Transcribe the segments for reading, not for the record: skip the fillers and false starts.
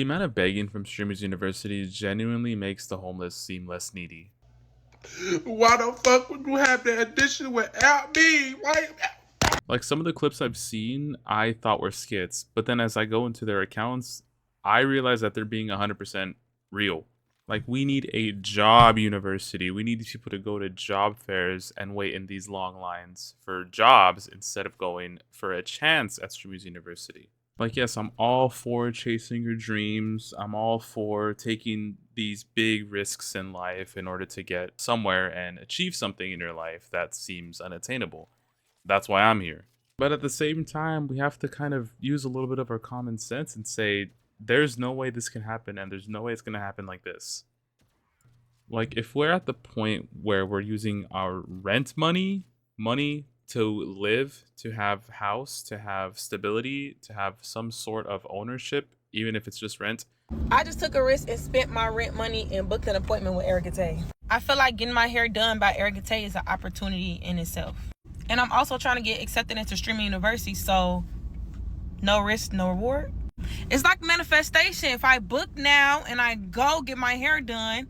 The amount of begging from Streamers University genuinely makes the homeless seem less needy. Why the fuck would you have the edition without me? Why? Like some of the clips I've seen, I thought were skits, but then as I go into their accounts, I realize that they're being 100% real. Like, we need a job university. We need these people to go to job fairs and wait in these long lines for jobs instead of going for a chance at Streamers University. Like, yes, I'm all for chasing your dreams. I'm all for taking these big risks in life in order to get somewhere and achieve something in your life that seems unattainable. That's why I'm here. But at the same time, we have to kind of use a little bit of our common sense and say, there's no way this can happen, and there's no way it's going to happen like this. Like, if we're at the point where we're using our rent money to live, to have house, to have stability, to have some sort of ownership, even if it's just rent. I just took a risk and spent my rent money and booked an appointment with Erica Tay. I feel like getting my hair done by Erica Tay is an opportunity in itself. And I'm also trying to get accepted into Streaming University, so no risk, no reward. It's like manifestation. If I book now and I go get my hair done,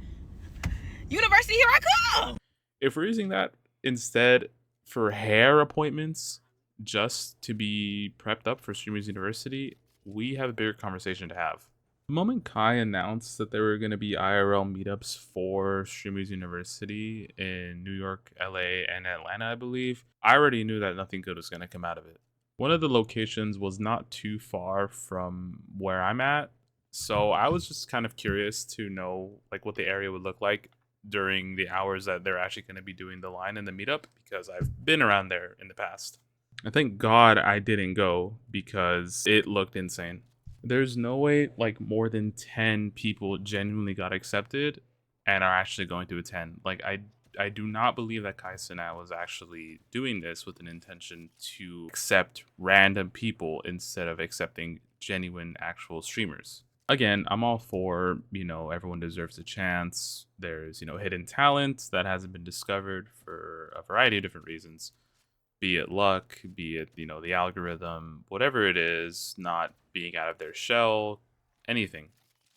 university, here I come. If we're using that instead for hair appointments just to be prepped up for Streamers University, we have a bigger conversation to have. The moment Kai announced that there were going to be IRL meetups for Streamers University in New York, LA, and Atlanta, I believe, I already knew that nothing good was going to come out of it. One of the locations was not too far from where I'm at, so I was just kind of curious to know like what the area would look like during the hours that they're actually going to be doing the line and the meetup, because I've been around there in the past. I thank God I didn't go because it looked insane. There's no way like more than 10 people genuinely got accepted and are actually going to attend. Like, I do not believe that kaicenat was actually doing this with an intention to accept random people instead of accepting genuine actual streamers. Again, I'm all for, everyone deserves a chance. There's, hidden talent that hasn't been discovered for a variety of different reasons, be it luck, be it, the algorithm, whatever it is, not being out of their shell, anything.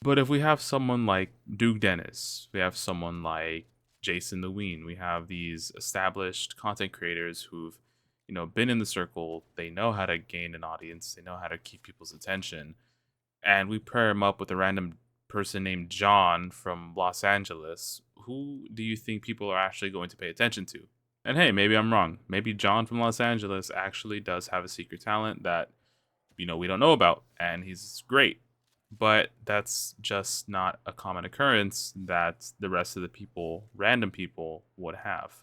But if we have someone like Duke Dennis, we have someone like Jason the Ween, we have these established content creators who've, been in the circle, they know how to gain an audience, they know how to keep people's attention, and we pair him up with a random person named John from Los Angeles, who do you think people are actually going to pay attention to? And hey, maybe I'm wrong. Maybe John from Los Angeles actually does have a secret talent that, we don't know about, and he's great. But that's just not a common occurrence that the rest of the people, random people, would have.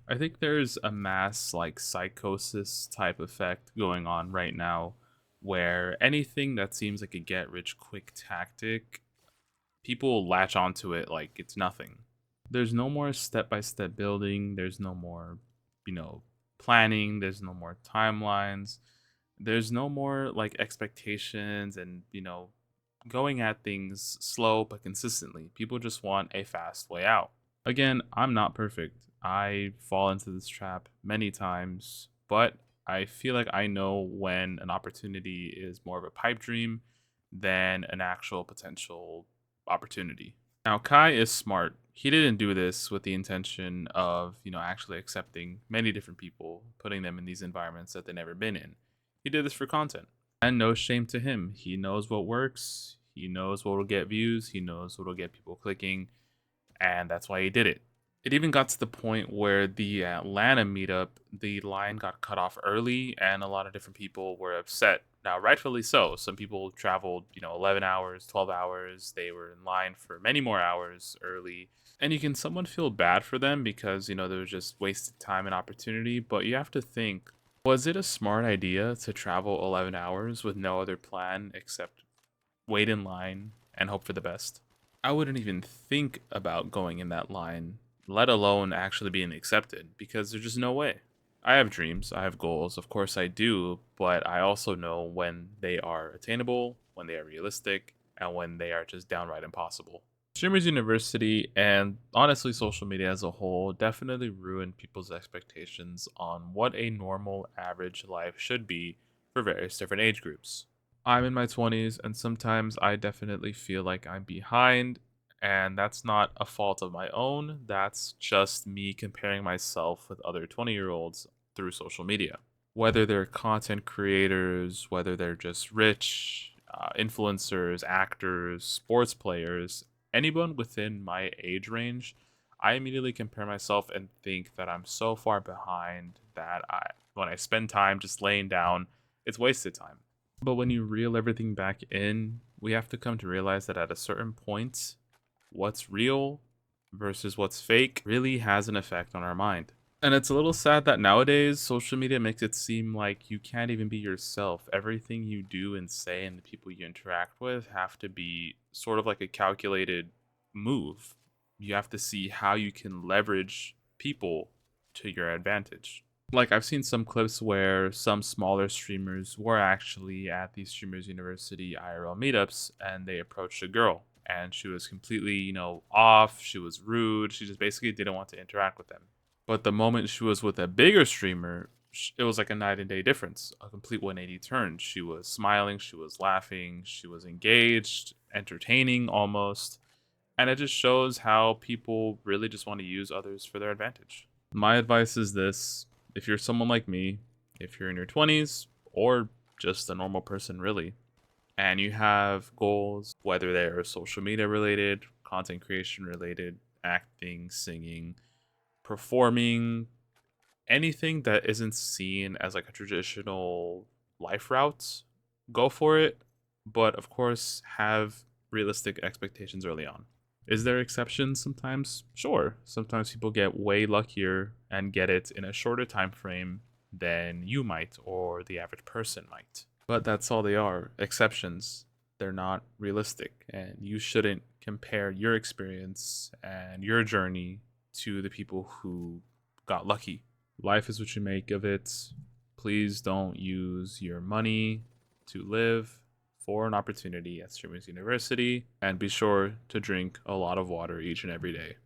I think there's a mass, like, psychosis type effect going on right now where anything that seems like a get rich quick tactic, people latch onto it like it's nothing. There's no more step by step building. There's no more, planning. There's no more timelines. There's no more like expectations and, going at things slow but consistently. People just want a fast way out. Again, I'm not perfect. I fall into this trap many times, but I feel like I know when an opportunity is more of a pipe dream than an actual potential opportunity. Now, Kai is smart. He didn't do this with the intention of, actually accepting many different people, putting them in these environments that they've never been in. He did this for content. And no shame to him. He knows what works. He knows what will get views. He knows what will get people clicking. And that's why he did it. It even got to the point where the Atlanta meetup, the line got cut off early, and a lot of different people were upset. Now, rightfully so. Some people traveled, 11 hours, 12 hours. They were in line for many more hours early. And you can somewhat feel bad for them because, there was just wasted time and opportunity. But you have to think, was it a smart idea to travel 11 hours with no other plan except wait in line and hope for the best? I wouldn't even think about going in that line, let alone actually being accepted, because there's just no way. I have dreams, I have goals, of course I do, but I also know when they are attainable, when they are realistic, and when they are just downright impossible. Streamers University and honestly social media as a whole definitely ruined people's expectations on what a normal average life should be for various different age groups. I'm in my 20s, and sometimes I definitely feel like I'm behind, and that's not a fault of my own. That's just me comparing myself with other 20-year-olds through social media. Whether they're content creators, whether they're just rich, influencers, actors, sports players, anyone within my age range, I immediately compare myself and think that I'm so far behind that when I spend time just laying down, it's wasted time. But when you reel everything back in, we have to come to realize that at a certain point, what's real versus what's fake really has an effect on our mind. And it's a little sad that nowadays social media makes it seem like you can't even be yourself. Everything you do and say and the people you interact with have to be sort of like a calculated move. You have to see how you can leverage people to your advantage. Like, I've seen some clips where some smaller streamers were actually at the Streamers University IRL meetups and they approached a girl and she was completely, off. She was rude. She just basically didn't want to interact with them. But the moment she was with a bigger streamer, it was like a night and day difference, a complete 180 turn. She was smiling, she was laughing, she was engaged, entertaining almost. And it just shows how people really just want to use others for their advantage. My advice is this: if you're someone like me, if you're in your 20s, or just a normal person really, and you have goals, whether they're social media related, content creation related, acting, singing, performing, anything that isn't seen as like a traditional life route, go for it. But of course, have realistic expectations early on. Is there exceptions sometimes? Sure. Sometimes people get way luckier and get it in a shorter time frame than you might or the average person might. But that's all they are, exceptions. They're not realistic, and you shouldn't compare your experience and your journey to the people who got lucky. Life is what you make of it. Please don't use your money to live for an opportunity at Streamers University, and be sure to drink a lot of water each and every day.